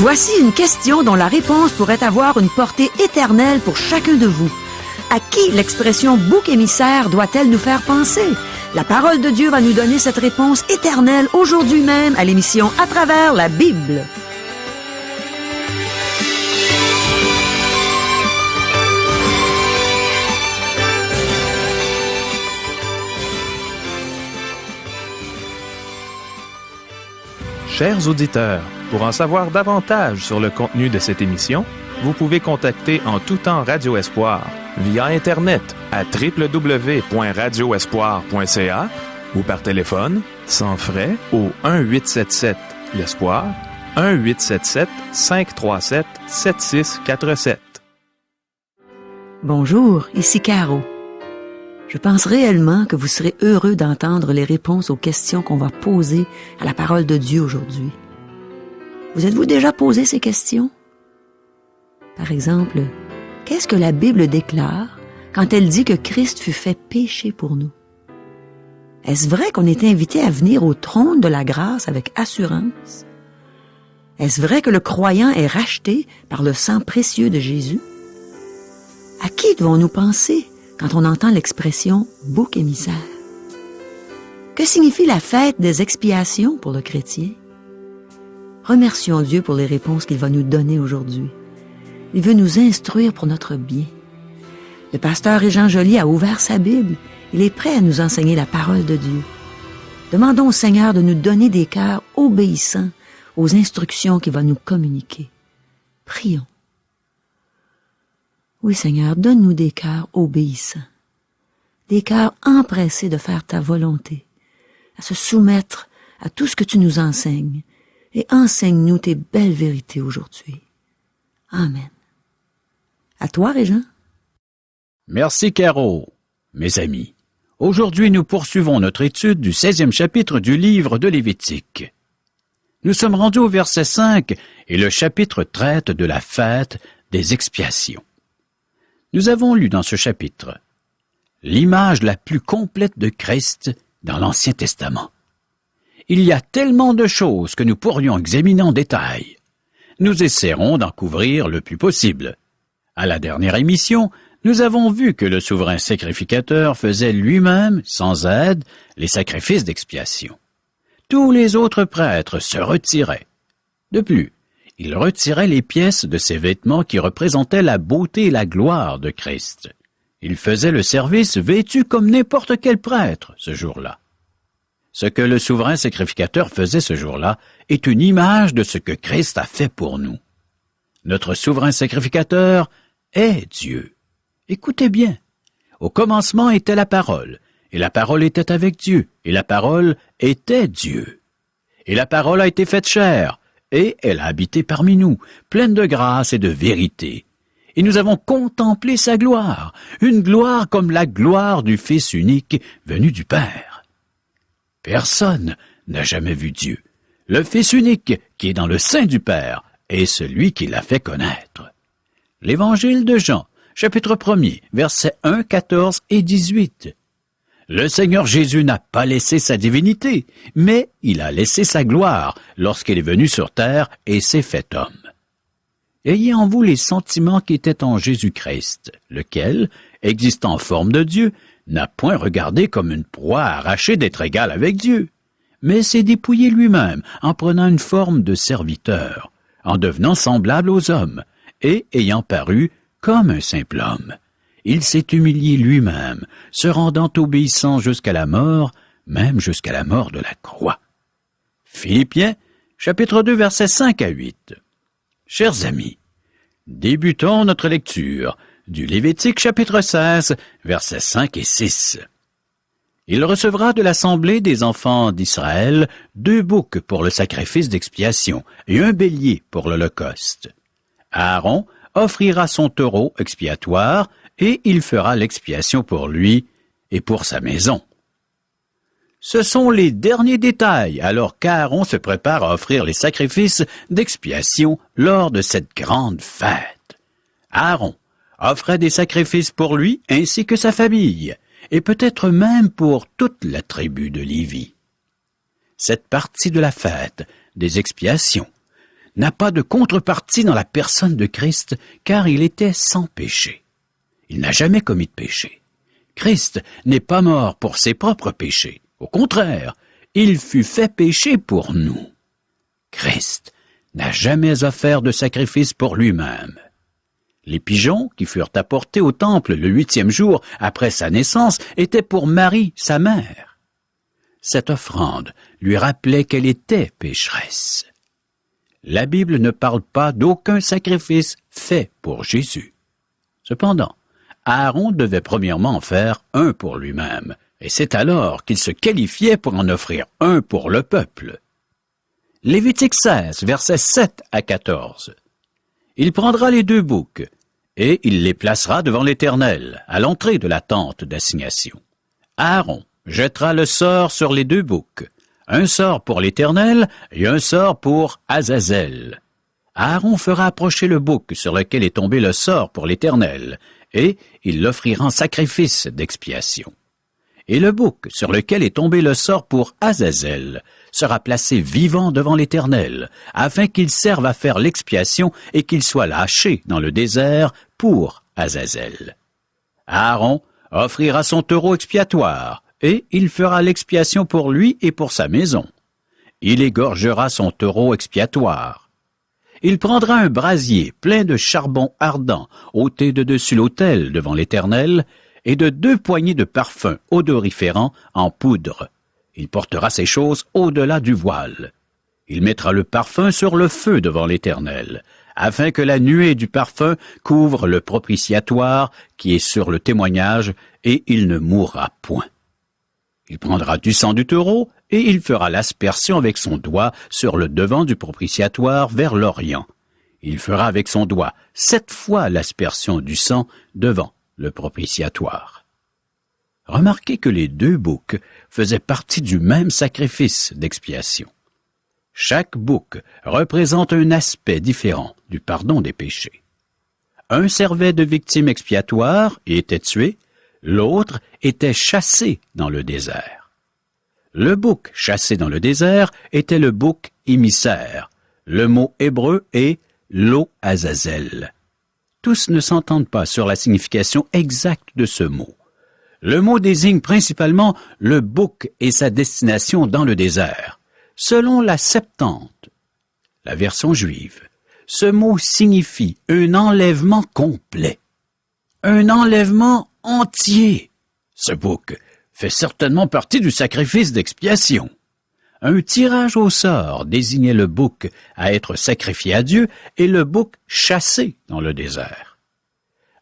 Voici une question dont la réponse pourrait avoir une portée éternelle pour chacun de vous. À qui l'expression bouc émissaire doit-elle nous faire penser? La parole de Dieu va nous donner cette réponse éternelle aujourd'hui même à l'émission À travers la Bible. Chers auditeurs, pour en savoir davantage sur le contenu de cette émission, vous pouvez contacter en tout temps Radio Espoir via Internet à www.radioespoir.ca ou par téléphone, sans frais, au 1-877-l'Espoir, 1-877-537-7647. Bonjour, ici Caro. Je pense réellement que vous serez heureux d'entendre les réponses aux questions qu'on va poser à la parole de Dieu aujourd'hui. Vous êtes-vous déjà posé ces questions? Par exemple, qu'est-ce que la Bible déclare quand elle dit que Christ fut fait péché pour nous? Est-ce vrai qu'on est invité à venir au trône de la grâce avec assurance? Est-ce vrai que le croyant est racheté par le sang précieux de Jésus? À qui devons-nous penser quand on entend l'expression « bouc émissaire ». Que signifie la fête des expiations pour le chrétien? Remercions Dieu pour les réponses qu'il va nous donner aujourd'hui. Il veut nous instruire pour notre bien. Le pasteur Régent Joly a ouvert sa Bible. Il est prêt à nous enseigner la parole de Dieu. Demandons au Seigneur de nous donner des cœurs obéissants aux instructions qu'il va nous communiquer. Prions. Oui, Seigneur, donne-nous des cœurs obéissants, des cœurs empressés de faire ta volonté, à se soumettre à tout ce que tu nous enseignes, et enseigne-nous tes belles vérités aujourd'hui. Amen. À toi, Régent. Merci, Caro. Mes amis, aujourd'hui nous poursuivons notre étude du 16e chapitre du livre de Lévitique. Nous sommes rendus au verset 5 et le chapitre traite de la fête des expiations. Nous avons lu dans ce chapitre l'image la plus complète de Christ dans l'Ancien Testament. Il y a tellement de choses que nous pourrions examiner en détail. Nous essaierons d'en couvrir le plus possible. À la dernière émission, nous avons vu que le souverain sacrificateur faisait lui-même, sans aide, les sacrifices d'expiation. Tous les autres prêtres se retiraient. De plus, il retirait les pièces de ses vêtements qui représentaient la beauté et la gloire de Christ. Il faisait le service vêtu comme n'importe quel prêtre ce jour-là. Ce que le souverain sacrificateur faisait ce jour-là est une image de ce que Christ a fait pour nous. Notre souverain sacrificateur est Dieu. Écoutez bien. Au commencement était la parole, et la parole était avec Dieu, et la parole était Dieu. Et la parole a été faite chair, et elle a habité parmi nous, pleine de grâce et de vérité. Et nous avons contemplé sa gloire, une gloire comme la gloire du Fils unique venu du Père. Personne n'a jamais vu Dieu. Le Fils unique qui est dans le sein du Père est celui qui l'a fait connaître. L'Évangile de Jean, chapitre 1er, versets 1, 14 et 18. Le Seigneur Jésus n'a pas laissé sa divinité, mais il a laissé sa gloire lorsqu'il est venu sur terre et s'est fait homme. Ayez en vous les sentiments qui étaient en Jésus-Christ, lequel, existant en forme de Dieu, n'a point regardé comme une proie arrachée d'être égal avec Dieu, mais s'est dépouillé lui-même en prenant une forme de serviteur, en devenant semblable aux hommes, et ayant paru comme un simple homme. Il s'est humilié lui-même, se rendant obéissant jusqu'à la mort, même jusqu'à la mort de la croix. Philippiens, chapitre 2, versets 5 à 8. Chers amis, débutons notre lecture du Lévitique chapitre 16, versets 5 et 6. Il recevra de l'assemblée des enfants d'Israël 2 boucs pour le sacrifice d'expiation et un bélier pour l'holocauste. Aaron offrira son taureau expiatoire et il fera l'expiation pour lui et pour sa maison. Ce sont les derniers détails alors qu'Aaron se prépare à offrir les sacrifices d'expiation lors de cette grande fête. Aaron offrait des sacrifices pour lui ainsi que sa famille, et peut-être même pour toute la tribu de Lévi. Cette partie de la fête des expiations n'a pas de contrepartie dans la personne de Christ, car il était sans péché. Il n'a jamais commis de péché. Christ n'est pas mort pour ses propres péchés. Au contraire, il fut fait péché pour nous. Christ n'a jamais offert de sacrifice pour lui-même. Les pigeons qui furent apportés au temple le 8e jour après sa naissance étaient pour Marie, sa mère. Cette offrande lui rappelait qu'elle était pécheresse. La Bible ne parle pas d'aucun sacrifice fait pour Jésus. Cependant, Aaron devait premièrement en faire un pour lui-même, et c'est alors qu'il se qualifiait pour en offrir un pour le peuple. Lévitique 16, versets 7 à 14. Il prendra les 2 boucs, et il les placera devant l'Éternel, à l'entrée de la tente d'assignation. Aaron jettera le sort sur les 2 boucs, un sort pour l'Éternel et un sort pour Azazel. Aaron fera approcher le bouc sur lequel est tombé le sort pour l'Éternel, et il l'offrira en sacrifice d'expiation. Et le bouc sur lequel est tombé le sort pour Azazel sera placé vivant devant l'Éternel, afin qu'il serve à faire l'expiation et qu'il soit lâché dans le désert pour Azazel. Aaron offrira son taureau expiatoire, et il fera l'expiation pour lui et pour sa maison. Il égorgera son taureau expiatoire. Il prendra un brasier plein de charbon ardent ôté de dessus l'autel devant l'Éternel, et de 2 poignées de parfum odoriférant en poudre. Il portera ces choses au-delà du voile. Il mettra le parfum sur le feu devant l'Éternel, afin que la nuée du parfum couvre le propitiatoire qui est sur le témoignage, et il ne mourra point. Il prendra du sang du taureau, et il fera l'aspersion avec son doigt sur le devant du propitiatoire vers l'Orient. Il fera avec son doigt 7 fois l'aspersion du sang devant le propitiatoire. Remarquez que les 2 boucs faisaient partie du même sacrifice d'expiation. Chaque bouc représente un aspect différent du pardon des péchés. Un servait de victime expiatoire et était tué, l'autre était chassé dans le désert. Le bouc chassé dans le désert était le bouc émissaire. Le mot hébreu est lo-azazel. Tous ne s'entendent pas sur la signification exacte de ce mot. Le mot désigne principalement le bouc et sa destination dans le désert. Selon la Septante, la version juive, ce mot signifie un enlèvement complet, un enlèvement entier. Ce bouc fait certainement partie du sacrifice d'expiation. Un tirage au sort désignait le bouc à être sacrifié à Dieu et le bouc chassé dans le désert.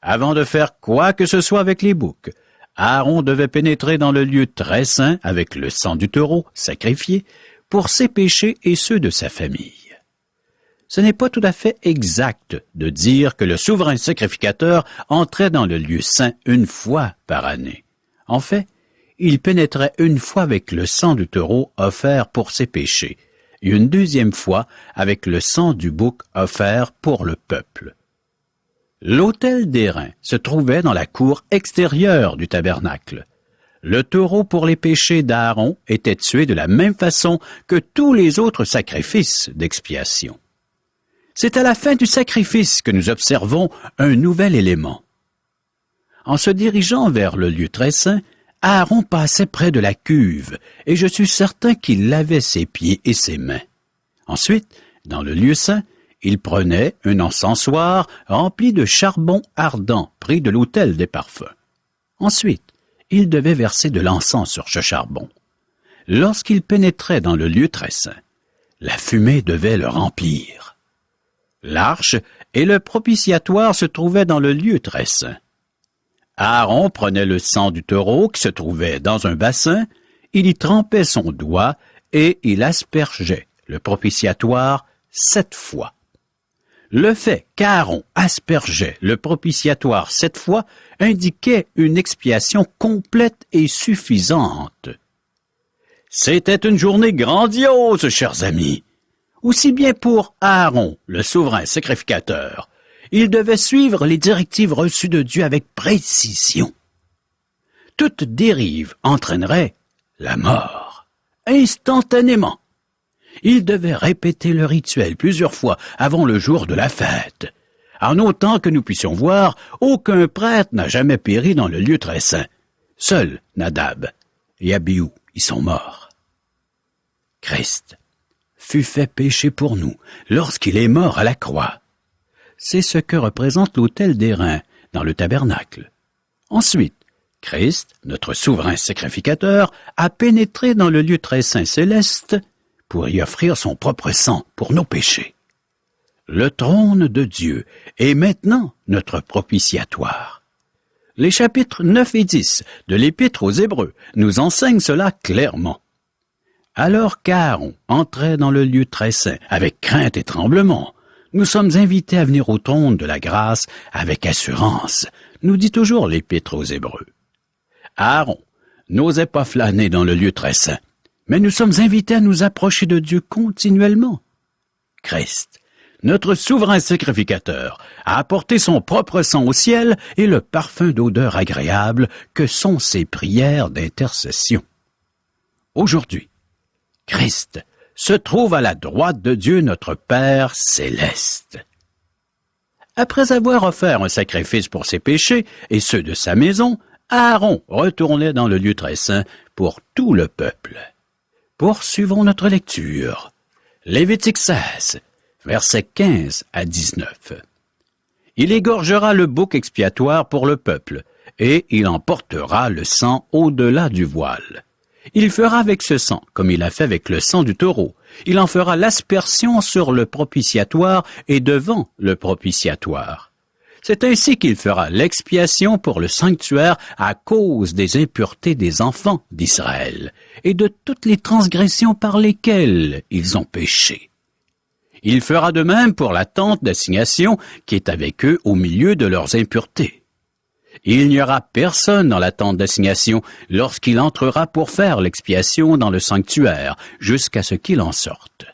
Avant de faire quoi que ce soit avec les boucs, Aaron devait pénétrer dans le lieu très saint avec le sang du taureau sacrifié pour ses péchés et ceux de sa famille. Ce n'est pas tout à fait exact de dire que le souverain sacrificateur entrait dans le lieu saint 1 fois par année. En fait, il pénétrait 1 fois avec le sang du taureau offert pour ses péchés, et une 2e fois avec le sang du bouc offert pour le peuple. L'autel d'airain se trouvait dans la cour extérieure du tabernacle. Le taureau pour les péchés d'Aaron était tué de la même façon que tous les autres sacrifices d'expiation. C'est à la fin du sacrifice que nous observons un nouvel élément. En se dirigeant vers le lieu très saint, Aaron passait près de la cuve, et je suis certain qu'il lavait ses pieds et ses mains. Ensuite, dans le lieu saint, il prenait un encensoir rempli de charbon ardent pris de l'autel des parfums. Ensuite, il devait verser de l'encens sur ce charbon. Lorsqu'il pénétrait dans le lieu très saint, la fumée devait le remplir. L'arche et le propitiatoire se trouvaient dans le lieu très saint. Aaron prenait le sang du taureau qui se trouvait dans un bassin, il y trempait son doigt et il aspergeait le propitiatoire 7 fois. Le fait qu'Aaron aspergeait le propitiatoire 7 fois indiquait une expiation complète et suffisante. C'était une journée grandiose, chers amis. Aussi bien pour Aaron, le souverain sacrificateur, il devait suivre les directives reçues de Dieu avec précision. Toute dérive entraînerait la mort, instantanément. Ils devaient répéter le rituel plusieurs fois avant le jour de la fête. En autant que nous puissions voir, aucun prêtre n'a jamais péri dans le lieu très saint. Seuls Nadab et Abihu y sont morts. Christ fut fait péché pour nous lorsqu'il est mort à la croix. C'est ce que représente l'autel d'airain dans le tabernacle. Ensuite, Christ, notre souverain sacrificateur, a pénétré dans le lieu très saint céleste pour y offrir son propre sang pour nos péchés. Le trône de Dieu est maintenant notre propitiatoire. Les chapitres 9 et 10 de l'Épître aux Hébreux nous enseignent cela clairement. Alors qu'Aaron entrait dans le lieu très saint avec crainte et tremblement, nous sommes invités à venir au trône de la grâce avec assurance, nous dit toujours l'Épître aux Hébreux. Aaron n'osait pas flâner dans le lieu très saint, mais nous sommes invités à nous approcher de Dieu continuellement. Christ, notre souverain sacrificateur, a apporté son propre sang au ciel et le parfum d'odeur agréable que sont ses prières d'intercession. Aujourd'hui, Christ se trouve à la droite de Dieu notre Père céleste. Après avoir offert un sacrifice pour ses péchés et ceux de sa maison, Aaron retournait dans le lieu très saint pour tout le peuple. Poursuivons notre lecture. Lévitique 16, versets 15 à 19. Il égorgera le bouc expiatoire pour le peuple, et il emportera le sang au-delà du voile. Il fera avec ce sang, comme il a fait avec le sang du taureau. Il en fera l'aspersion sur le propitiatoire et devant le propitiatoire. C'est ainsi qu'il fera l'expiation pour le sanctuaire à cause des impuretés des enfants d'Israël et de toutes les transgressions par lesquelles ils ont péché. Il fera de même pour la tente d'assignation qui est avec eux au milieu de leurs impuretés. Il n'y aura personne dans la tente d'assignation lorsqu'il entrera pour faire l'expiation dans le sanctuaire, jusqu'à ce qu'il en sorte.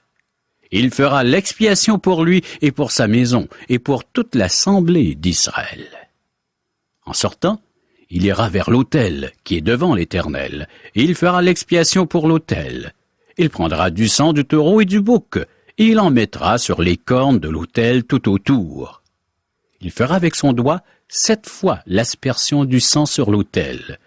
Il fera l'expiation pour lui et pour sa maison, et pour toute l'assemblée d'Israël. En sortant, il ira vers l'autel qui est devant l'Éternel, et il fera l'expiation pour l'autel. Il prendra du sang du taureau et du bouc, et il en mettra sur les cornes de l'autel tout autour. Il fera avec son doigt 7 fois l'aspersion du sang sur l'autel.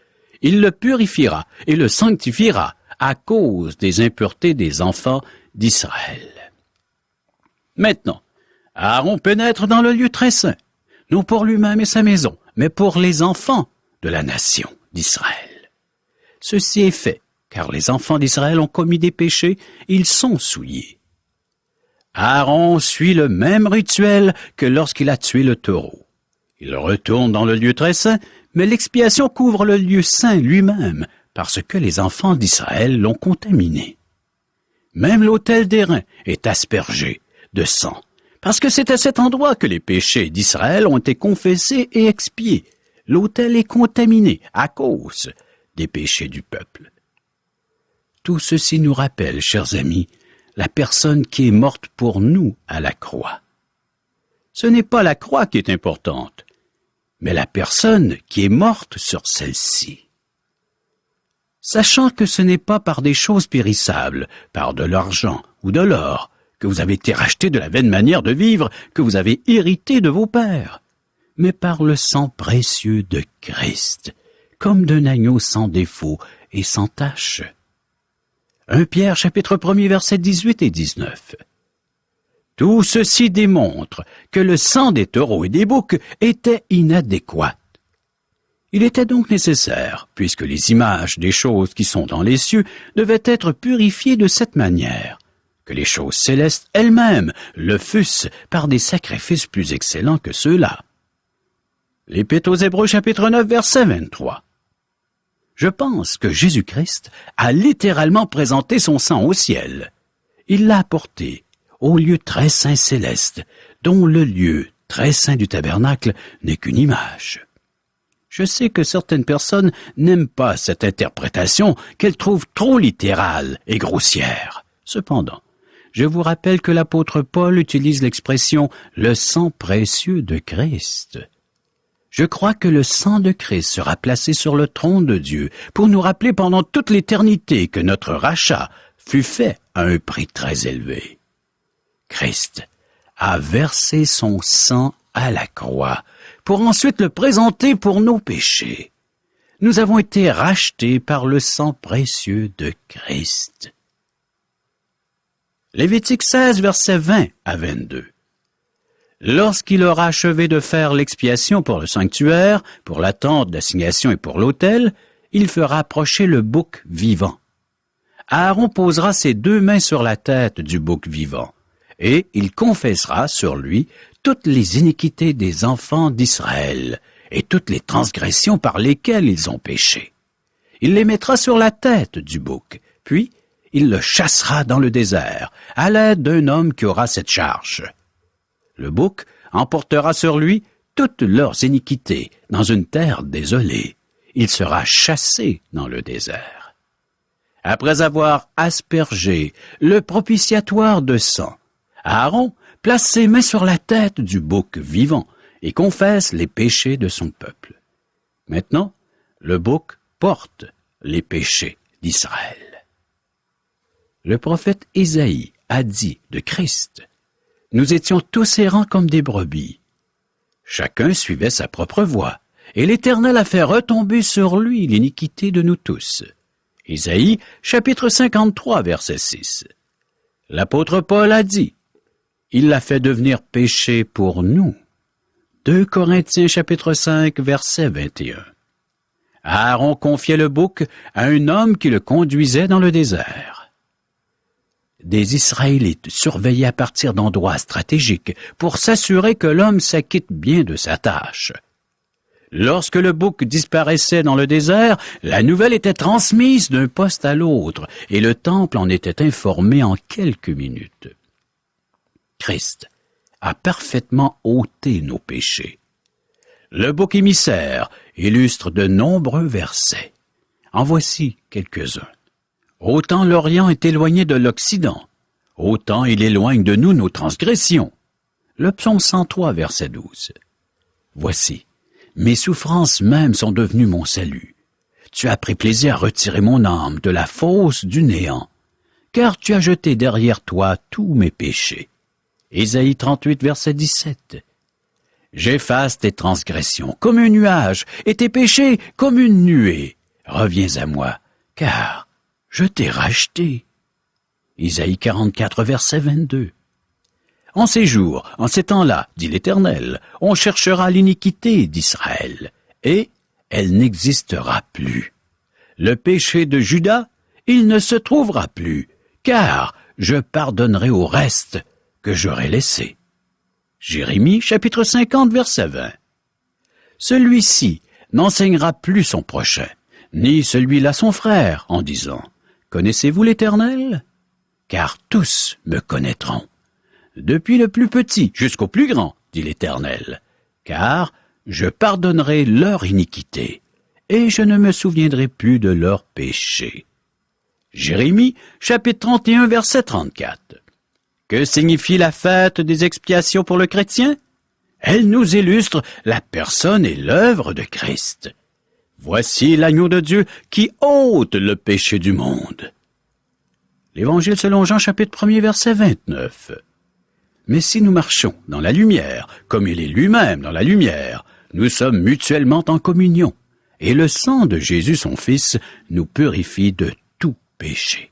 Il le purifiera et le sanctifiera à cause des impuretés des enfants d'Israël. Maintenant, Aaron pénètre dans le lieu très saint, non pour lui-même et sa maison, mais pour les enfants de la nation d'Israël. Ceci est fait, car les enfants d'Israël ont commis des péchés, ils sont souillés. Aaron suit le même rituel que lorsqu'il a tué le taureau. Il retourne dans le lieu très saint, mais l'expiation couvre le lieu saint lui-même, parce que les enfants d'Israël l'ont contaminé. Même l'autel d'airain est aspergé de sang, parce que c'est à cet endroit que les péchés d'Israël ont été confessés et expiés. L'autel est contaminé à cause des péchés du peuple. Tout ceci nous rappelle, chers amis, la personne qui est morte pour nous à la croix. Ce n'est pas la croix qui est importante, mais la personne qui est morte sur celle-ci. Sachant que ce n'est pas par des choses périssables, par de l'argent ou de l'or, que vous avez été rachetés de la vaine manière de vivre que vous avez hérité de vos pères, mais par le sang précieux de Christ, comme d'un agneau sans défaut et sans tache. 1 Pierre chapitre 1 versets 18 et 19. Tout ceci démontre que le sang des taureaux et des boucs était inadéquat. Il était donc nécessaire, puisque les images des choses qui sont dans les cieux devaient être purifiées de cette manière, que les choses célestes elles-mêmes le fussent par des sacrifices plus excellents que ceux-là. L'Épître aux Hébreux chapitre 9 verset 23. Je pense que Jésus-Christ a littéralement présenté son sang au ciel. Il l'a apporté au lieu très saint céleste, dont le lieu très saint du tabernacle n'est qu'une image. Je sais que certaines personnes n'aiment pas cette interprétation, qu'elles trouvent trop littérale et grossière. Cependant, je vous rappelle que l'apôtre Paul utilise l'expression « le sang précieux de Christ ». Je crois que le sang de Christ sera placé sur le trône de Dieu pour nous rappeler pendant toute l'éternité que notre rachat fut fait à un prix très élevé. Christ a versé son sang à la croix pour ensuite le présenter pour nos péchés. Nous avons été rachetés par le sang précieux de Christ. Lévitique 16, versets 20 à 22. Lorsqu'il aura achevé de faire l'expiation pour le sanctuaire, pour la tente d'assignation et pour l'autel, il fera approcher le bouc vivant. Aaron posera ses 2 mains sur la tête du bouc vivant, et il confessera sur lui toutes les iniquités des enfants d'Israël et toutes les transgressions par lesquelles ils ont péché. Il les mettra sur la tête du bouc, puis il le chassera dans le désert, à l'aide d'un homme qui aura cette charge. Le bouc emportera sur lui toutes leurs iniquités dans une terre désolée. Il sera chassé dans le désert. Après avoir aspergé le propitiatoire de sang, Aaron place ses mains sur la tête du bouc vivant et confesse les péchés de son peuple. Maintenant, le bouc porte les péchés d'Israël. Le prophète Isaïe a dit de Christ: « Nous étions tous errants comme des brebis. Chacun suivait sa propre voie, et l'Éternel a fait retomber sur lui l'iniquité de nous tous. » Isaïe, chapitre 53, verset 6. L'apôtre Paul a dit: « Il l'a fait devenir péché pour nous. » 2 Corinthiens, chapitre 5, verset 21. Aaron confiait le bouc à un homme qui le conduisait dans le désert. Des Israélites surveillaient à partir d'endroits stratégiques pour s'assurer que l'homme s'acquitte bien de sa tâche. Lorsque le bouc disparaissait dans le désert, la nouvelle était transmise d'un poste à l'autre et le temple en était informé en quelques minutes. Christ a parfaitement ôté nos péchés. Le bouc émissaire illustre de nombreux versets. En voici quelques-uns. Autant l'Orient est éloigné de l'Occident, autant il éloigne de nous nos transgressions. Le psaume 103, verset 12. Voici, mes souffrances mêmes sont devenues mon salut. Tu as pris plaisir à retirer mon âme de la fosse du néant, car tu as jeté derrière toi tous mes péchés. Ésaïe 38, verset 17. J'efface tes transgressions comme un nuage, et tes péchés comme une nuée. Reviens à moi, car je t'ai racheté. Isaïe 44, verset 22. En ces jours, en ces temps-là, dit l'Éternel, on cherchera l'iniquité d'Israël, et elle n'existera plus. Le péché de Juda, il ne se trouvera plus, car je pardonnerai au reste que j'aurai laissé. Jérémie, chapitre 50, verset 20. Celui-ci n'enseignera plus son prochain, ni celui-là son frère, en disant: Connaissez-vous l'Éternel? Car tous me connaîtront. Depuis le plus petit jusqu'au plus grand, dit l'Éternel, car je pardonnerai leur iniquité, et je ne me souviendrai plus de leurs péchés. Jérémie, chapitre 31, verset 34. Que signifie la fête des expiations pour le chrétien? Elle nous illustre la personne et l'œuvre de Christ. Voici l'agneau de Dieu qui ôte le péché du monde. L'Évangile selon Jean, chapitre 1er, verset 29. Mais si nous marchons dans la lumière, comme il est lui-même dans la lumière, nous sommes mutuellement en communion, et le sang de Jésus son Fils nous purifie de tout péché.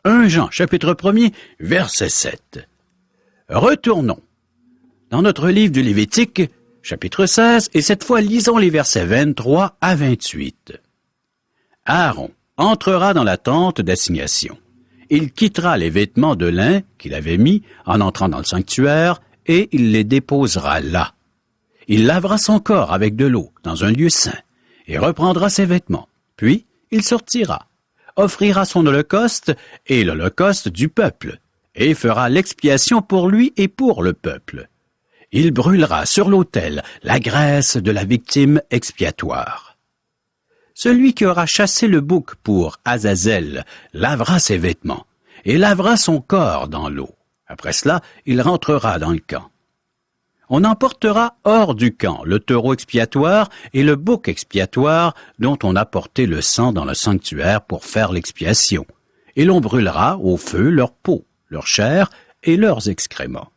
1 Jean, chapitre 1er, verset 7. Retournons dans notre livre du Lévitique, chapitre 16, et cette fois lisons les versets 23 à 28. Aaron entrera dans la tente d'assignation. Il quittera les vêtements de lin qu'il avait mis en entrant dans le sanctuaire, et il les déposera là. Il lavera son corps avec de l'eau dans un lieu saint, et reprendra ses vêtements. Puis il sortira, offrira son holocauste et l'holocauste du peuple, et fera l'expiation pour lui et pour le peuple. Il brûlera sur l'autel la graisse de la victime expiatoire. Celui qui aura chassé le bouc pour Azazel lavera ses vêtements et lavera son corps dans l'eau. Après cela, il rentrera dans le camp. On emportera hors du camp le taureau expiatoire et le bouc expiatoire dont on a porté le sang dans le sanctuaire pour faire l'expiation, et l'on brûlera au feu leur peau, leur chair et leurs excréments.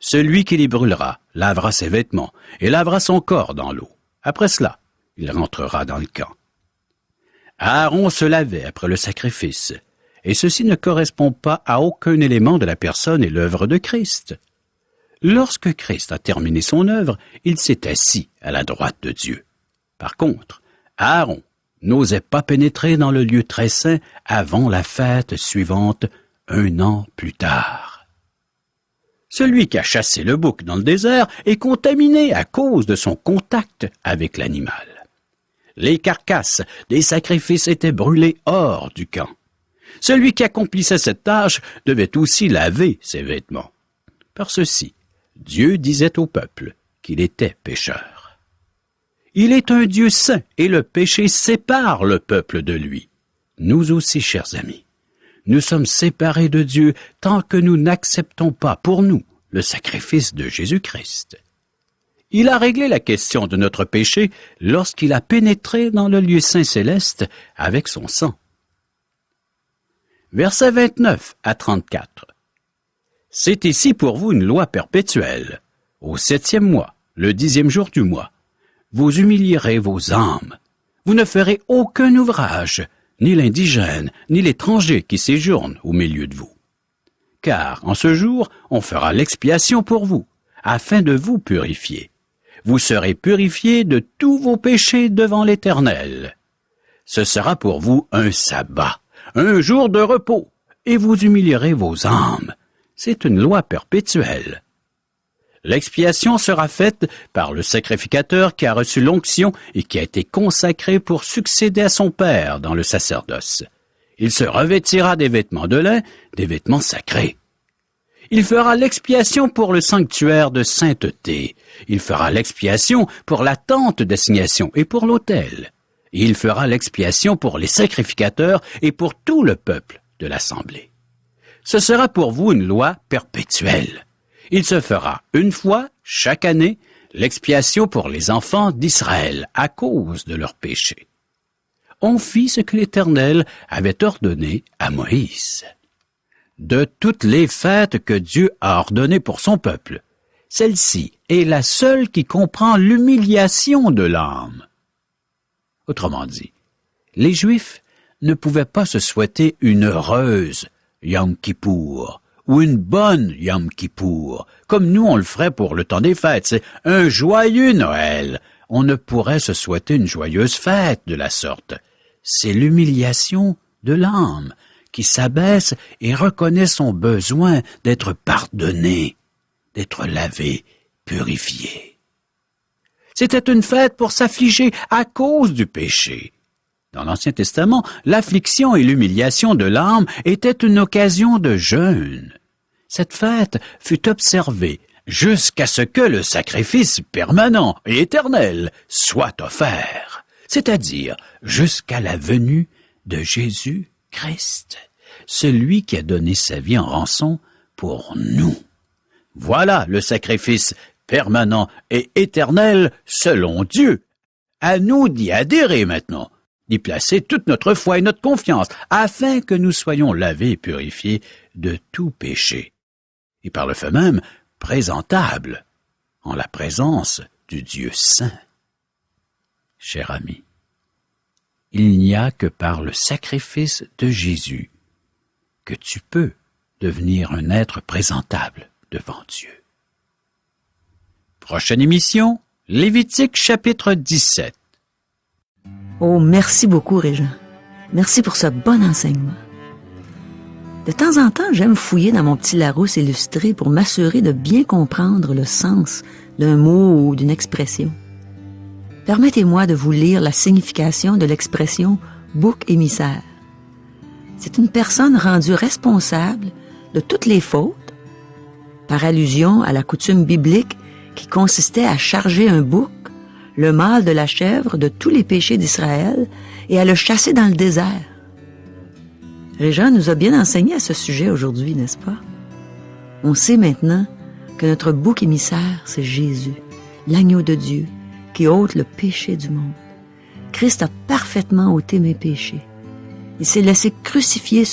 Celui qui les brûlera lavera ses vêtements et lavera son corps dans l'eau. Après cela, il rentrera dans le camp. Aaron se lavait après le sacrifice, et ceci ne correspond pas à aucun élément de la personne et l'œuvre de Christ. Lorsque Christ a terminé son œuvre, il s'est assis à la droite de Dieu. Par contre, Aaron n'osait pas pénétrer dans le lieu très saint avant la fête suivante, 1 an plus tard. Celui qui a chassé le bouc dans le désert est contaminé à cause de son contact avec l'animal. Les carcasses des sacrifices étaient brûlées hors du camp. Celui qui accomplissait cette tâche devait aussi laver ses vêtements. Par ceci, Dieu disait au peuple qu'il était pécheur. Il est un Dieu saint et le péché sépare le peuple de lui. Nous aussi, chers amis, nous sommes séparés de Dieu tant que nous n'acceptons pas pour nous le sacrifice de Jésus-Christ. Il a réglé la question de notre péché lorsqu'il a pénétré dans le lieu saint céleste avec son sang. Versets 29 à 34. C'est ici pour vous une loi perpétuelle. Au 7e mois, le 10e jour du mois, vous humilierez vos âmes. Vous ne ferez aucun ouvrage, ni l'indigène, ni l'étranger qui séjourne au milieu de vous. Car en ce jour, on fera l'expiation pour vous, afin de vous purifier. Vous serez purifiés de tous vos péchés devant l'Éternel. Ce sera pour vous un sabbat, un jour de repos, et vous humilierez vos âmes. C'est une loi perpétuelle. L'expiation sera faite par le sacrificateur qui a reçu l'onction et qui a été consacré pour succéder à son Père dans le sacerdoce. Il se revêtira des vêtements de lin, des vêtements sacrés. Il fera l'expiation pour le sanctuaire de sainteté. Il fera l'expiation pour la tente d'assignation et pour l'autel. Et il fera l'expiation pour les sacrificateurs et pour tout le peuple de l'assemblée. Ce sera pour vous une loi perpétuelle. Il se fera une fois, chaque année, l'expiation pour les enfants d'Israël à cause de leurs péchés. On fit ce que l'Éternel avait ordonné à Moïse. De toutes les fêtes que Dieu a ordonnées pour son peuple, celle-ci est la seule qui comprend l'humiliation de l'âme. Autrement dit, les Juifs ne pouvaient pas se souhaiter une heureuse Yom Kippour ou une bonne Yom Kippour, comme nous on le ferait pour le temps des fêtes. C'est un joyeux Noël. On ne pourrait se souhaiter une joyeuse fête de la sorte. C'est l'humiliation de l'âme qui s'abaisse et reconnaît son besoin d'être pardonné, d'être lavé, purifié. C'était une fête pour s'affliger à cause du péché. Dans l'Ancien Testament, l'affliction et l'humiliation de l'âme étaient une occasion de jeûne. Cette fête fut observée jusqu'à ce que le sacrifice permanent et éternel soit offert, c'est-à-dire jusqu'à la venue de Jésus-Christ, celui qui a donné sa vie en rançon pour nous. Voilà le sacrifice permanent et éternel selon Dieu. À nous d'y adhérer maintenant, d'y placer toute notre foi et notre confiance, afin que nous soyons lavés et purifiés de tout péché, et par le fait même présentables en la présence du Dieu saint. Cher ami, il n'y a que par le sacrifice de Jésus que tu peux devenir un être présentable devant Dieu. Prochaine émission, Lévitique chapitre 17. Oh, merci beaucoup, Régent. Merci pour ce bon enseignement. De temps en temps, j'aime fouiller dans mon petit Larousse illustré pour m'assurer de bien comprendre le sens d'un mot ou d'une expression. Permettez-moi de vous lire la signification de l'expression « bouc émissaire ». C'est une personne rendue responsable de toutes les fautes, par allusion à la coutume biblique qui consistait à charger un bouc, le mâle de la chèvre, de tous les péchés d'Israël et à le chasser dans le désert. Régent nous a bien enseigné à ce sujet aujourd'hui, n'est-ce pas? On sait maintenant que notre bouc émissaire, c'est Jésus, l'agneau de Dieu, qui ôte le péché du monde. Christ a parfaitement ôté mes péchés. Il s'est laissé crucifier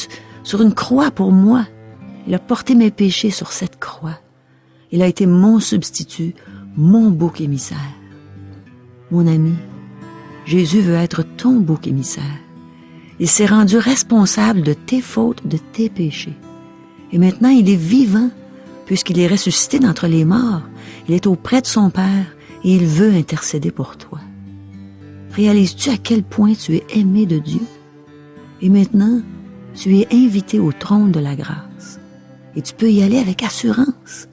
sur une croix pour moi. Il a porté mes péchés sur cette croix. Il a été mon substitut, mon bouc émissaire. Mon ami, Jésus veut être ton bouc émissaire. Il s'est rendu responsable de tes fautes, de tes péchés. Et maintenant, il est vivant, puisqu'il est ressuscité d'entre les morts. Il est auprès de son Père et il veut intercéder pour toi. Réalises-tu à quel point tu es aimé de Dieu? Et maintenant, tu es invité au trône de la grâce. Et tu peux y aller avec assurance.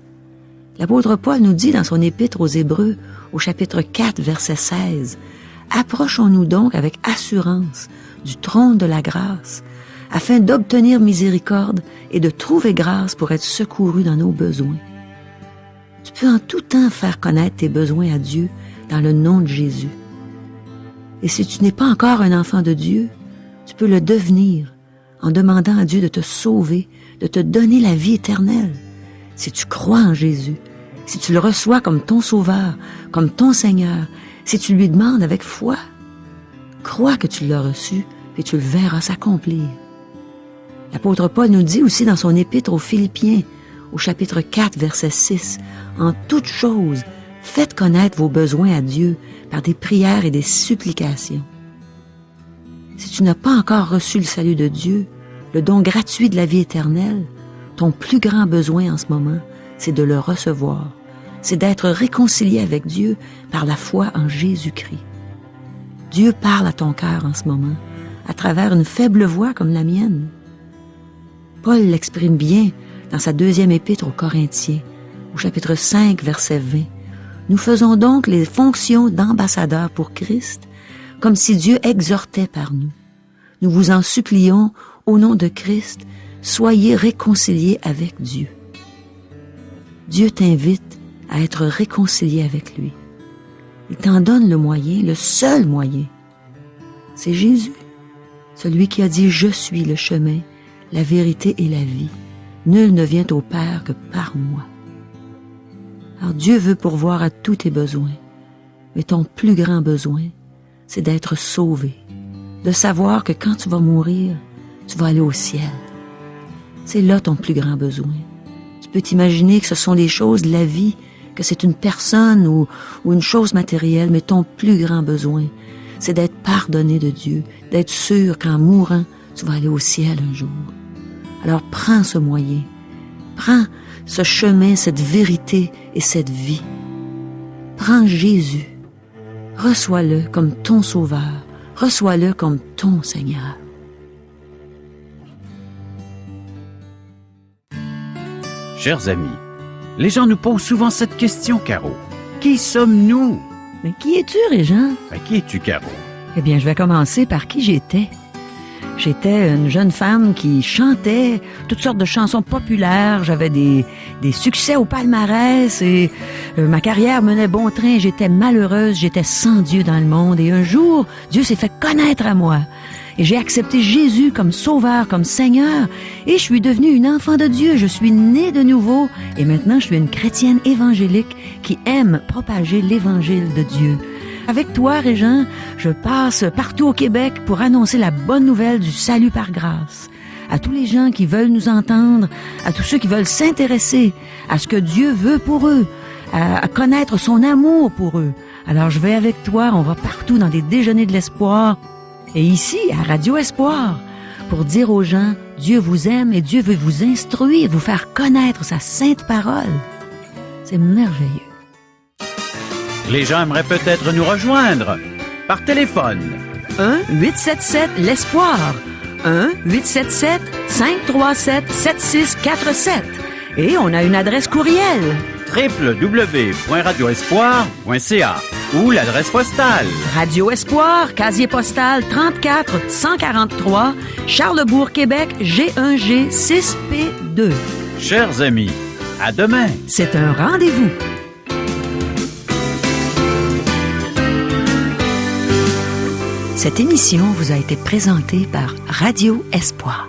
L'apôtre Paul nous dit dans son épître aux Hébreux, au chapitre 4, verset 16, « Approchons-nous donc avec assurance du trône de la grâce, afin d'obtenir miséricorde et de trouver grâce pour être secouru dans nos besoins. » Tu peux en tout temps faire connaître tes besoins à Dieu dans le nom de Jésus. Et si tu n'es pas encore un enfant de Dieu, tu peux le devenir en demandant à Dieu de te sauver, de te donner la vie éternelle. Si tu crois en Jésus, si tu le reçois comme ton Sauveur, comme ton Seigneur, si tu lui demandes avec foi, crois que tu l'as reçu et tu le verras s'accomplir. L'apôtre Paul nous dit aussi dans son épître aux Philippiens, au chapitre 4, verset 6, « En toutes choses, faites connaître vos besoins à Dieu par des prières et des supplications. » Si tu n'as pas encore reçu le salut de Dieu, le don gratuit de la vie éternelle, ton plus grand besoin en ce moment, c'est de le recevoir. C'est d'être réconcilié avec Dieu par la foi en Jésus-Christ. Dieu parle à ton cœur en ce moment, à travers une faible voix comme la mienne. Paul l'exprime bien dans sa deuxième épître aux Corinthiens, au chapitre 5, verset 20. « Nous faisons donc les fonctions d'ambassadeurs pour Christ, comme si Dieu exhortait par nous. Nous vous en supplions, au nom de Christ, soyez réconciliés avec Dieu. » Dieu t'invite à être réconcilié avec lui. Il t'en donne le moyen, le seul moyen. C'est Jésus, celui qui a dit « Je suis le chemin, la vérité et la vie. Nul ne vient au Père que par moi. » Alors Dieu veut pourvoir à tous tes besoins, mais ton plus grand besoin, c'est d'être sauvé, de savoir que quand tu vas mourir, tu vas aller au ciel. C'est là ton plus grand besoin. Tu peux t'imaginer que ce sont les choses de la vie, que c'est une personne ou une chose matérielle, mais ton plus grand besoin, c'est d'être pardonné de Dieu, d'être sûr qu'en mourant, tu vas aller au ciel un jour. Alors prends ce moyen, prends ce chemin, cette vérité et cette vie. Prends Jésus, reçois-le comme ton Sauveur, reçois-le comme ton Seigneur. Chers amis, les gens nous posent souvent cette question, Caro. Qui sommes-nous? Mais qui es-tu, Régent? Qui es-tu, Caro? Eh bien, je vais commencer par qui j'étais. J'étais une jeune femme qui chantait toutes sortes de chansons populaires. J'avais des succès au palmarès et ma carrière menait bon train. J'étais malheureuse, j'étais sans Dieu dans le monde. Et un jour, Dieu s'est fait connaître à moi. Et j'ai accepté Jésus comme sauveur, comme Seigneur. Et je suis devenue une enfant de Dieu. Je suis née de nouveau. Et maintenant, je suis une chrétienne évangélique qui aime propager l'évangile de Dieu. Avec toi, Régent, je passe partout au Québec pour annoncer la bonne nouvelle du salut par grâce. À tous les gens qui veulent nous entendre, à tous ceux qui veulent s'intéresser à ce que Dieu veut pour eux, à connaître son amour pour eux. Alors je vais avec toi, on va partout dans des déjeuners de l'espoir. Et ici, à Radio Espoir, pour dire aux gens, Dieu vous aime et Dieu veut vous instruire, vous faire connaître sa sainte parole. C'est merveilleux. Les gens aimeraient peut-être nous rejoindre par téléphone. 1-877-l'Espoir. 1-877-537-7647. Et on a une adresse courriel. www.radioespoir.ca ou l'adresse postale. Radio Espoir, casier postal 34 143, Charlesbourg, Québec, G1G 6P2. Chers amis, à demain. C'est un rendez-vous. Cette émission vous a été présentée par Radio Espoir.